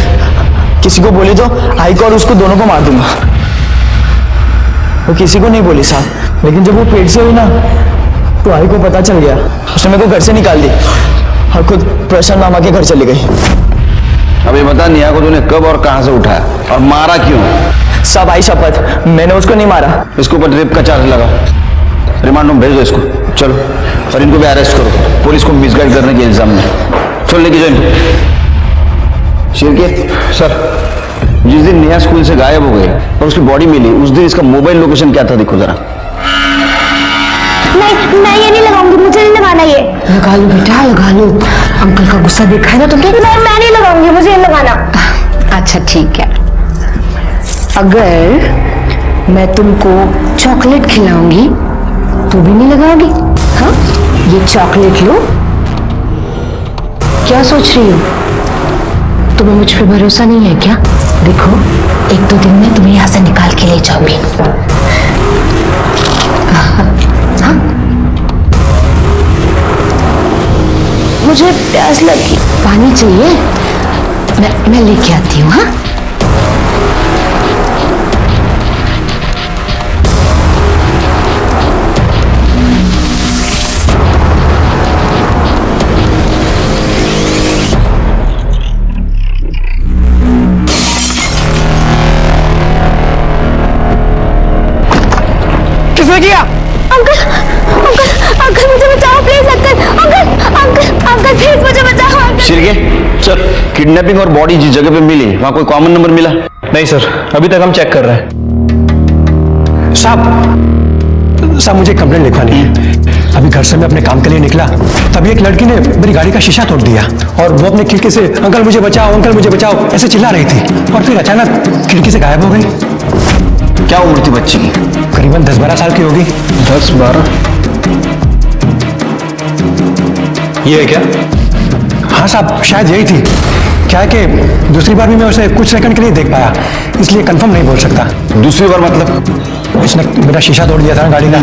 Speaker 6: किसी को बोली तो आई को और उसको दोनों को मार दूंगा। वो किसी को नहीं बोली साहब, लेकिन जब वो पेट से हुई ना तो आई को पता चल गया, उसने मेरे को घर से निकाल दी और खुद प्रशांत मामा के घर चली गई।
Speaker 1: अभी बता, नेहा को तूने कब और कहां से उठाया और मारा क्यों?
Speaker 6: साहब आई शपथ, मैंने उसको नहीं मारा।
Speaker 1: इसके ऊपर रेप का चार्ज लगा, रिमांड में भेज दो इसको। चलो, और इनको भी अरेस्ट करो, पुलिस को मिसगाइड करने के इल्जाम में। चल लेके जाओ इनको। शिरके
Speaker 4: सर,
Speaker 1: जिस दिन नेहा स्कूल से गायब हो गई और उसकी बॉडी मिली उस दिन इसका मोबाइल लोकेशन क्या था देखो जरा।
Speaker 2: मैं ये नहीं लगाऊंगी, मुझे नहीं लगाना ये। लगा लो बेटा, लगा लो। अंकल का गुस्सा देखा है ना तुमने? मैं नहीं लगाऊंगी, मुझे नहीं लगाना। अच्छा ठीक है, अगर मैं तुमको चॉकलेट खिलाऊंगी तो भी नहीं लगाओगी? हाँ, ये चॉकलेट लो। क्या सोच रही हो? तुम्हें मुझ पे भरोसा नहीं है क्या? देखो, 1-2 दिन में तुम्हें यहाँ से निकाल के ले जाऊंगी। हाँ? मुझे प्यास लगी, पानी चाहिए? मैं लेके आती हूँ। हाँ,
Speaker 5: किसने किया?
Speaker 2: अंकल अंकल अंकल मुझे बचाओ please. Uncle uncle uncle uncle please मुझे बचाओ। अंकल
Speaker 1: शिरके, सर किडनैपिंग और बॉडी जिस जगह पे मिली वहां कोई कॉमन नंबर मिला?
Speaker 3: नहीं सर, अभी तक हम चेक कर रहे हैं।
Speaker 9: साहब मुझे कंप्लेंट लिखवानी है। अभी घर से मैं अपने काम के लिए निकला, तभी एक लड़की ने मेरी गाड़ी का शीशा तोड़ दिया और वो अपने खिड़की से अंकल मुझे बचाओ ऐसे चिल्ला रही थी और फिर अचानक खिड़की से गायब हो गई।
Speaker 1: क्या उम्र थी बच्ची की?
Speaker 9: करीबन 10-12 साल की होगी।
Speaker 3: 10-12? ये है क्या?
Speaker 9: हाँ साहब, शायद यही थी। क्या है कि दूसरी बार भी मैं उसे कुछ सेकंड के लिए देख पाया, इसलिए कंफर्म नहीं बोल सकता।
Speaker 1: दूसरी बार मतलब?
Speaker 9: उसने मेरा शीशा तोड़ दिया था ना गाड़ी का,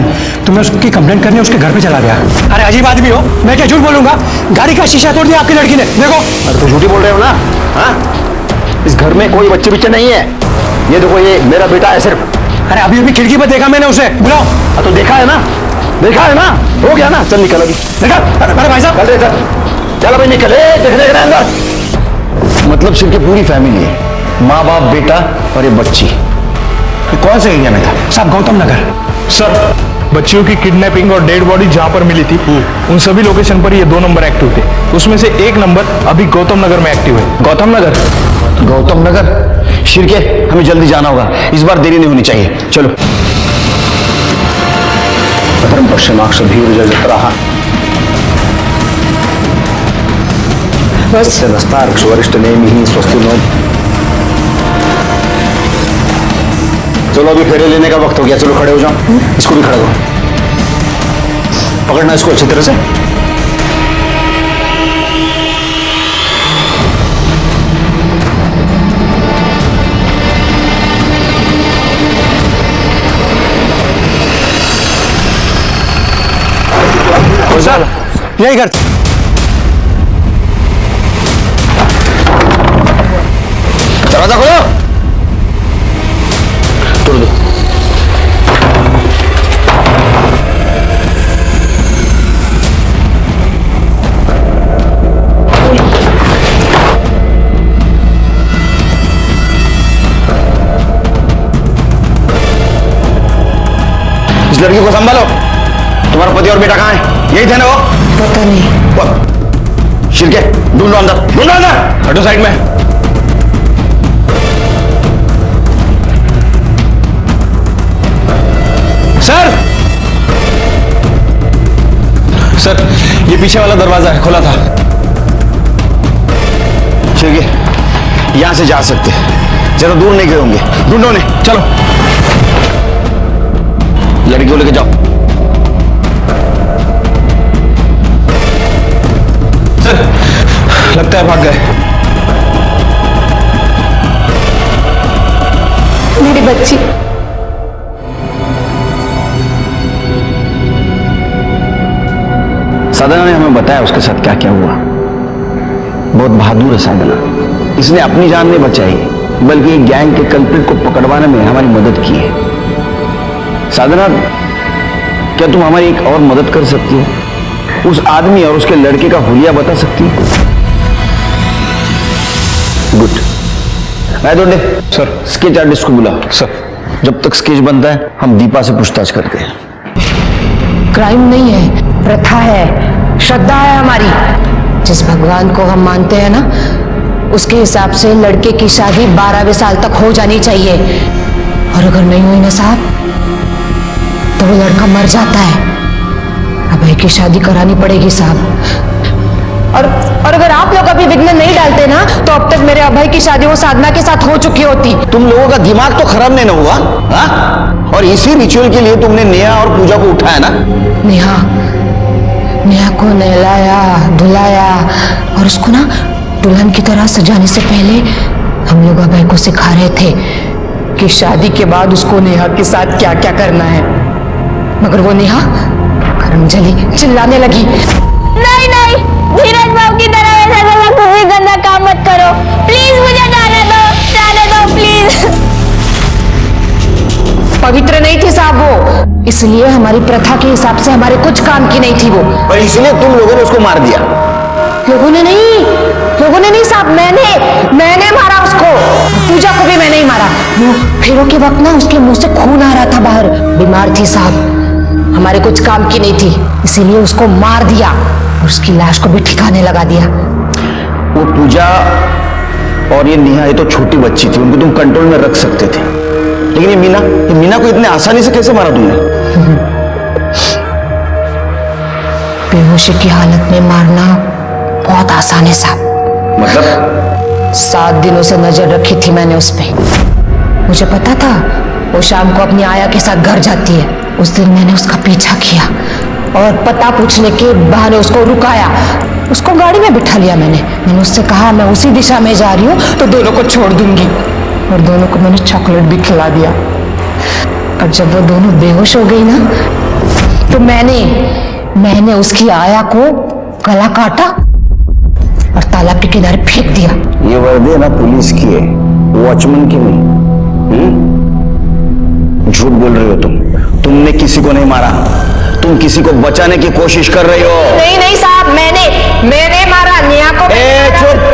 Speaker 9: तो मैं उसकी कंप्लेंट करने उसके घर पे चला गया। अरे अजीब आदमी हो, मैं क्या झूठ बोलूंगा? गाड़ी का शीशा तोड़ दिया आपकी लड़की ने, देखो।
Speaker 1: अरे तो झूठी बोल रहे हो ना? हाँ, इस घर में कोई बच्चे बिच्चे नहीं है। ये देखो, ये मेरा बेटा है सिर्फ।
Speaker 9: अरे अभी अभी खिड़की पर देखा मैंने उसे, बुलाओ।
Speaker 1: तो देखा है ना, देखा है ना, हो गया ना। चल निकल अभी, निकल।
Speaker 9: अरे भाई साहब,
Speaker 1: चल भाई निकल, देखने के अंदर। मतलब सिर्फ की पूरी फैमिली है, माँ बाप बेटा और ये बच्ची। ये कौन से एरिया में था?
Speaker 9: साहब गौतम नगर।
Speaker 4: सर, बच्चियों की किडनैपिंग और डेड बॉडी जहां पर मिली थी उन सभी लोकेशन पर ये 2 नंबर एक्टिव थे। उसमें से 1 नंबर अभी गौतम नगर में एक्टिव है।
Speaker 1: गौतम नगर? गौतम नगर? शिरके, हमें जल्दी जाना होगा, इस बार देरी नहीं होनी चाहिए। चलो। धर्म पश्चिमाक्ष धीर रहा नस्तार्क्ष वरिष्ठ नेमि ही स्वस्ति नो। चलो अभी फेरे लेने का वक्त हो गया, चलो खड़े हो जाओ। इसको भी खड़ा करो, पकड़ना इसको अच्छी तरह से।
Speaker 9: सर यही घर।
Speaker 1: दरवाजा खोलो, तोड़ दो। इस लड़की को संभालो। तुम्हारा पति और बेटा कहाँ है? यही थे ना वो?
Speaker 5: पता नहीं।
Speaker 1: शिरके, ढूंढो अंदर, ढूंढो अंदर। हटो साइड में।
Speaker 3: सर, ये पीछे वाला दरवाजा है, खुला था।
Speaker 1: शिरके, यहां से जा सकते हैं, ज्यादा दूर नहीं गए होंगे। ढूंढो ने, चलो। लड़की को लेके जाओ।
Speaker 3: सर, लगता है भाग गए।
Speaker 5: मेरी बच्ची।
Speaker 1: साधना ने हमें बताया उसके साथ क्या क्या हुआ। बहुत बहादुर है साधना। इसने अपनी जान नहीं बचाई, बल्कि गैंग के कल्प्रिट को पकड़वाने में हमारी मदद की है। साधना, क्या तुम हमारी एक और मदद कर सकती हो? उस आदमी और उसके लड़के का हुलिया बता सकती हो? गुड। मैं दोंडे
Speaker 4: सर।
Speaker 1: स्केच आर्टिस्ट को बुला।
Speaker 4: सर।
Speaker 1: जब तक स्केच बनता है हम दीपा से पूछताछ करते हैं।
Speaker 5: क्राइम नहीं है, प्रथा है, श्रद्धा है हमारी। जिस भगवान को हम मानते हैं ना, उसके हिसाब से लड़के की शादी 12वें साल तक हो जानी चाहिए। और अगर नहीं हुई ना साहब, तो वो लड़का मर जाता है। अभय की शादी करानी पड़ेगी साहब। और अगर आप लोग अभी विघ्न नहीं डालते ना, तो अब तक मेरे अभय की शादी वो साधना के साथ हो चुकी होती।
Speaker 1: तुम लोगों का दिमाग तो खराब नहीं ना हुआ? हाँ? और इसी रिचुअल के लिए तुमने नेहा और पूजा को उठाया ना?
Speaker 5: नेहा को नहलाया, धुलाया और उसको ना दुल्हन की तरह सजाने से पहले हम लोग अभय को सिखा रहे थे कि शादी के बाद उसको नेहा के साथ क्या क्या करना है। मगर वो नेहा करमजली चिल्लाने लगी,
Speaker 10: नहीं नहीं, धीरज बाबू की तरह वैसा गला कोई गंदा काम मत करो, प्लीज मुझे जाने दो प्लीज।
Speaker 5: पवित्र नहीं थी साहब वो, इसलिए हमारी प्रथा के हिसाब से हमारे कुछ काम की नहीं थी वो।
Speaker 1: और इसलिए तुम लोगों ने उसको मार दिया?
Speaker 5: लोगों ने नहीं साहब, मैंने मारा उसको। पूजा को भी मैंने ही मारा। वो फेरों के वक्त ना उसके मुंह से खून आ रहा था बाहर। बीमार थी साहब, हमारे कुछ काम की नहीं थी, इसीलिए उसको मार दिया और उसकी लाश को भी ठिकाने लगा दिया।
Speaker 1: वो पूजा और ये नेहा, ये तो छोटी बच्ची थी, उनको तुम कंट्रोल में रख सकते थे। लेकिन ये मीना को इतने आसानी से कैसे मारा तुमने?
Speaker 5: बेहोशी की हालत में मारना बहुत आसान है साहब।
Speaker 1: मतलब?
Speaker 5: 7 दिनों से नजर रखी थी मैंने उस पे। मुझे पता था वो शाम को अपनी आया के साथ घर जाती है। उस दिन मैंने उसका पीछा किया और पता पूछने के बहाने उसको रुकाया। उसको गाड़ी में बिठा लिया मैंने उससे कहा मैं उसी दिशा में जा रही हूँ तो दोनों को छोड़ दूंगी, और दोनों को मैंने चॉकलेट भी खिला दिया। और जब वो दोनों बेहोश हो गई ना तो मैंने उसकी आया को गला काटा और तालाब के किनारे फेंक दिया।
Speaker 1: ये वर्दी है ना पुलिस की है, वॉचमैन की नहीं। झूठ बोल रही हो तुमने किसी को नहीं मारा, तुम किसी को बचाने की कोशिश कर रही हो।
Speaker 5: नहीं साहब, मैंने मारा नेहा को।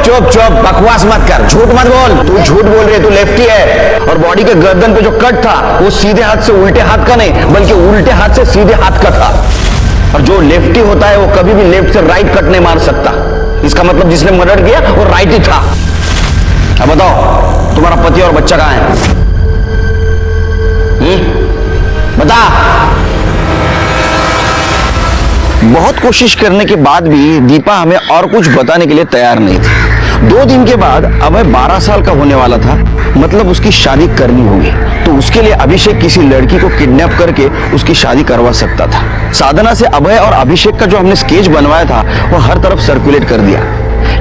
Speaker 1: चुप बकवास मत कर, झूठ मत बोल। तू झूठ बोल रही है, तू लेफ्टी है और बॉडी के गर्दन पे जो कट था वो सीधे हाथ से उल्टे हाथ का नहीं बल्कि उल्टे हाथ से सीधे हाथ का था। और जो लेफ्टी होता है वो कभी भी लेफ्ट से राइट कट नहीं मार सकता। इसका मतलब जिसने मर्डर किया वो राइट ही था। अब बताओ तुम्हारा पति और बच्चा कहां है? बता। बहुत कोशिश करने के बाद भी दीपा हमें और कुछ बताने के लिए तैयार नहीं थी। 2 दिन के बाद अभय 12 साल का होने वाला था, मतलब उसकी शादी करनी होगी। तो उसके लिए अभिषेक किसी लड़की को किडनैप करके उसकी शादी करवा सकता था। साधना से अभय और अभिषेक का जो हमने स्केच बनवाया था वो हर तरफ सर्कुलेट कर दिया,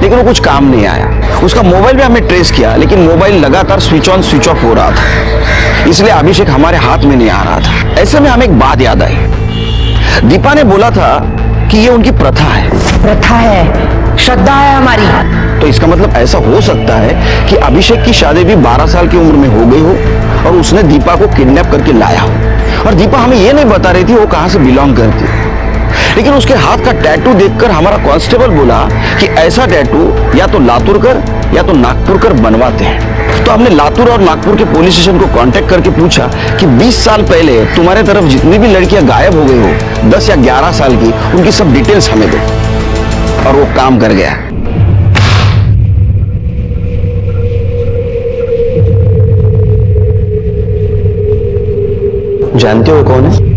Speaker 1: लेकिन वो कुछ काम नहीं आया। उसका मोबाइल भी हमने ट्रेस किया, लेकिन मोबाइल लगातार स्विच ऑन स्विच ऑफ हो रहा था, इसलिए अभिषेक हमारे हाथ में नहीं आ रहा था। ऐसे में हमें एक बात याद आई। दीपा ने बोला था कि ये उनकी प्रथा है, श्रद्धा है हमारी। तो इसका मतलब ऐसा हो सकता है कि अभिषेक की शादी भी 12 साल की उम्र में हो गई हो और उसने दीपा को किडनैप करके लाया हो। और दीपा हमें ये नहीं बता रही थी वो कहां से बिलोंग करती है, लेकिन उसके हाथ का टैटू देखकर हमारा कांस्टेबल बोला कि ऐसा टैटू या तो लातूरकर या तो नागपुरकर बनवाते हैं। तो हमने लातूर और नागपुर के पुलिस स्टेशन को कांटेक्ट करके पूछा कि 20 साल पहले तुम्हारे तरफ जितनी भी लड़कियां गायब हो गई हो 10 या 11 साल की, उनकी सब डिटेल्स हमें दो। और वो काम कर गया। जानते हो कौन है?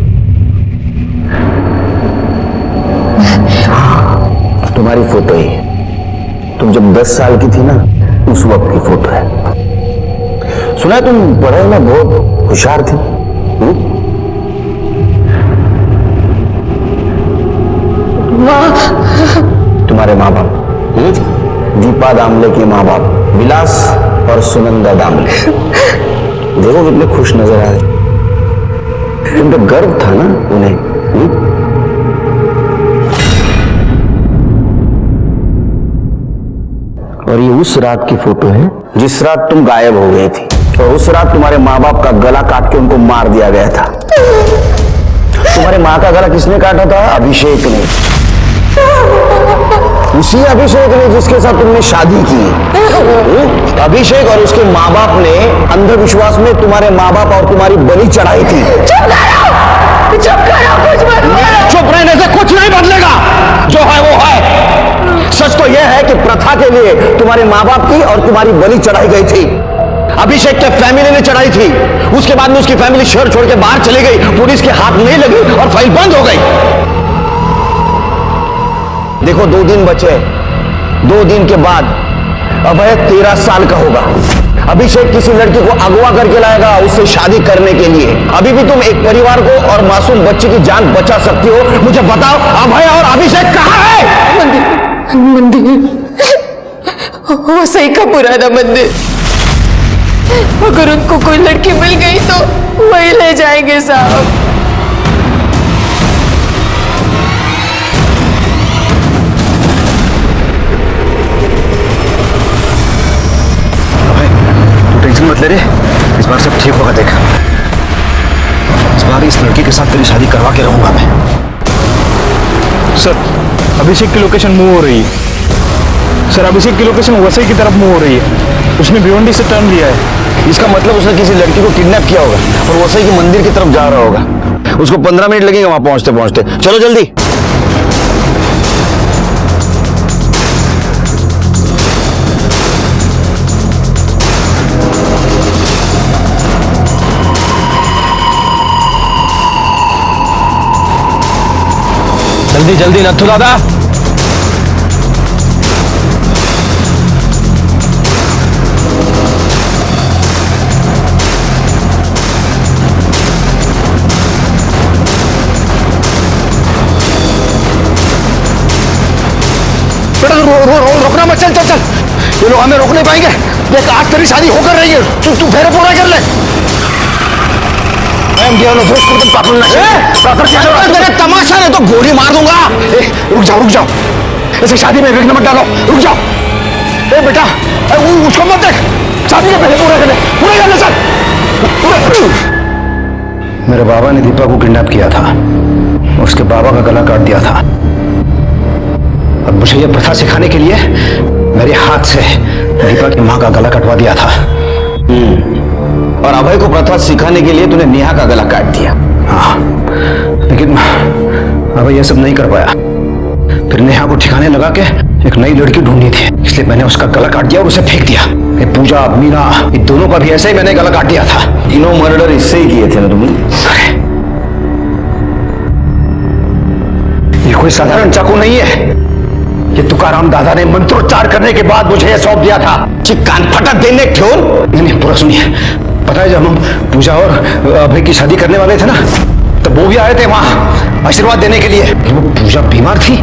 Speaker 1: तुम्हारी फोटो ही है। तुम जब 10 साल की थी ना उस वक्त की फोटो है। सुना है तुम पढ़ाई में बहुत होशियार थी। तुम्हारे माँ बाप दीपा दामले के माँ बाप विलास और सुनंदा दामले, देखो कितने खुश नजर आ रहे। तुम तो गर्व था ना उन्हें। और ये उस रात की फोटो है जिस रात तुम गायब हो गई थी, और उस रात तुम्हारे माँ बाप का गला काट के उनको मार दिया गया था। तुम्हारे माँ का गला किसने काटा था? अभिषेक ने। उसी अभिषेक ने जिसके साथ तुमने शादी की। अभिषेक और उसके माँ बाप ने अंधविश्वास में तुम्हारे माँ बाप और तुम्हारी बलि चढ़ाई थी।
Speaker 5: चुप करो, कुछ मत बोलो।
Speaker 1: चुप रहने से कुछ नहीं बदलेगा, जो है वो है। सच तो यह है कि प्रथा के लिए तुम्हारे माँ बाप की और तुम्हारी बलि चढ़ाई गई थी। अभिषेक के फैमिली ने चढ़ाई थी। उसके बाद में उसकी फैमिली शहर छोड़ के बाहर चली गई, पुलिस के हाथ नहीं लगी और फाइल बंद हो गई। देखो 2 दिन बचे। 2 दिन के बाद अभय 13 साल का होगा। अभिषेक किसी लड़की को अगवा करके लाएगा उससे शादी करने के लिए। अभी भी तुम एक परिवार को और मासूम बच्चे की जान बचा सकती हो। मुझे बताओ अभय और अभिषेक कहाँ है?
Speaker 5: मंदिर वो सही का पुराना मंदिर। अगर उनको कोई लड़की मिल गई तो वही ले जाएंगे साहब।
Speaker 1: टेंशन मत ले रे, इस बार सब ठीक होगा। देख इस बार इस लड़की के साथ तेरी शादी करवा के रहूंगा मैं।
Speaker 4: सर अभिषेक की लोकेशन मूव हो रही है। सर अभिषेक की लोकेशन वसई की तरफ मूव हो रही है। उसने भिवंडी से टर्न लिया है।
Speaker 1: इसका मतलब उसने किसी लड़की को किडनैप किया होगा और वसई के मंदिर की तरफ जा रहा होगा। उसको 15 मिनट लगेंगे वहां पहुंचते पहुंचते। चलो जल्दी।
Speaker 3: जल्दी जल्दी नथु दादा।
Speaker 1: रोकना मत, चल चल चल। ये लोग हमें रोक नहीं पाएंगे। देख आज तेरी शादी होकर रही है, तू फेरे पूरा कर ले। तेरे तमाशा नहीं तो गोली मार दूंगा।
Speaker 9: रुक जाओ ऐसे शादी में विघ्न मत डालो, रुक जाओ। ए बेटा उसको मत देख, शादी के पहले पूरे करने सर। मेरे बाबा ने दीपा को किडनैप किया था, उसके बाबा का गला काट दिया था। अब मुझे यह प्रथा सिखाने के लिए मेरे हाथ से दीपा की मां का गला कटवा दिया था।
Speaker 1: और अभय को प्रथा सिखाने के लिए तूने नेहा का गला काट दिया।
Speaker 9: हाँ, लेकिन अभय यह सब नहीं कर पाया। फिर नेहा को ठिकाने लगा के एक नई लड़की ढूंढनी थी, इसलिए मैंने उसका गला काट दिया और उसे फेंक दिया। ये पूजा मीना इन दोनों का भी ऐसे ही मैंने गला काट दिया था।
Speaker 1: तीनों मर्डर इससे ही किए थे ना तुमने?
Speaker 9: अरे ये कोई साधारण चाकू नहीं है, ये तुकाराम दादा ने मंत्रोच्चार करने के बाद मुझे यह सौंप दिया था।
Speaker 1: कान फटक देने ठोर।
Speaker 9: नहीं पूरा सुनिए। पता है जब हम पूजा और अभय की शादी करने वाले थे ना, तब वो भी आए थे वहां आशीर्वाद देने के लिए। वो पूजा बीमार थी,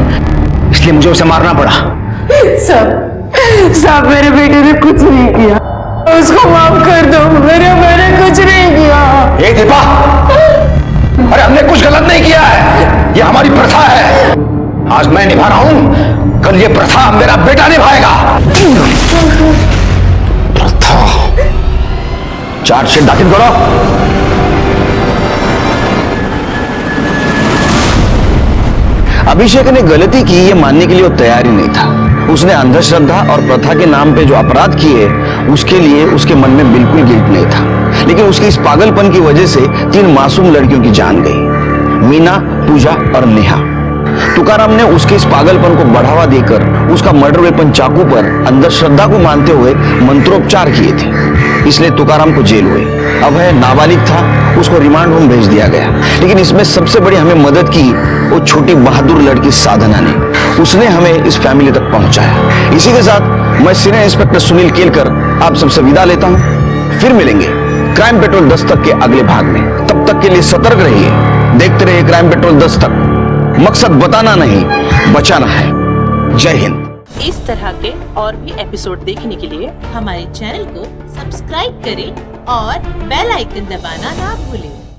Speaker 9: इसलिए मुझे उसे मारना पड़ा।
Speaker 5: साहब मेरे बेटे ने कुछ नहीं किया, उसको माफ कर दो। मैंने कुछ नहीं किया।
Speaker 9: ए दीपा, अरे हमने कुछ गलत नहीं किया है, ये हमारी प्रथा है। आज मैं निभा रहा हूं, कल ये प्रथा मेरा बेटा निभाएगा। प्रथा
Speaker 1: चार्जशीट दाखिल करो। अभिषेक ने गलती की ये मानने के लिए वो तैयार ही नहीं था। उसने अंधश्रद्धा और प्रथा के नाम पे जो अपराध किए उसके लिए उसके मन में बिल्कुल गिल्ट नहीं था। लेकिन उसके इस पागलपन की वजह से 3 मासूम लड़कियों की जान गई, मीना, पूजा और नेहा। तुकाराम ने उसके इस पागलपन को बढ़ावा देकर उसका मर्डर वेपन चाकू पर अंधश्रद्धा को मानते हुए मंत्रोपचार किए थे, इसलिए तुकाराम को जेल हुई। अभय नाबालिग था, उसको रिमांड होम भेज दिया गया। लेकिन इसमें सबसे बड़ी हमें मदद की वो छोटी बहादुर लड़की साधना ने। उसने हमें इस फैमिली तक पहुंचाया। इसी के साथ मैं सीनियर इंस्पेक्टर सुनील केलकर आप सबसे विदा लेता हूं। फिर मिलेंगे क्राइम पेट्रोल 10 तक के अगले भाग में। तब तक के लिए सतर्क रहिए, देखते रहिए क्राइम पेट्रोल 10 तक। मकसद बताना नहीं, बचाना है। जय हिंद।
Speaker 11: इस तरह के और भी एपिसोड देखने के लिए हमारे चैनल को सब्सक्राइब करें और बेल आइकन दबाना ना भूलें।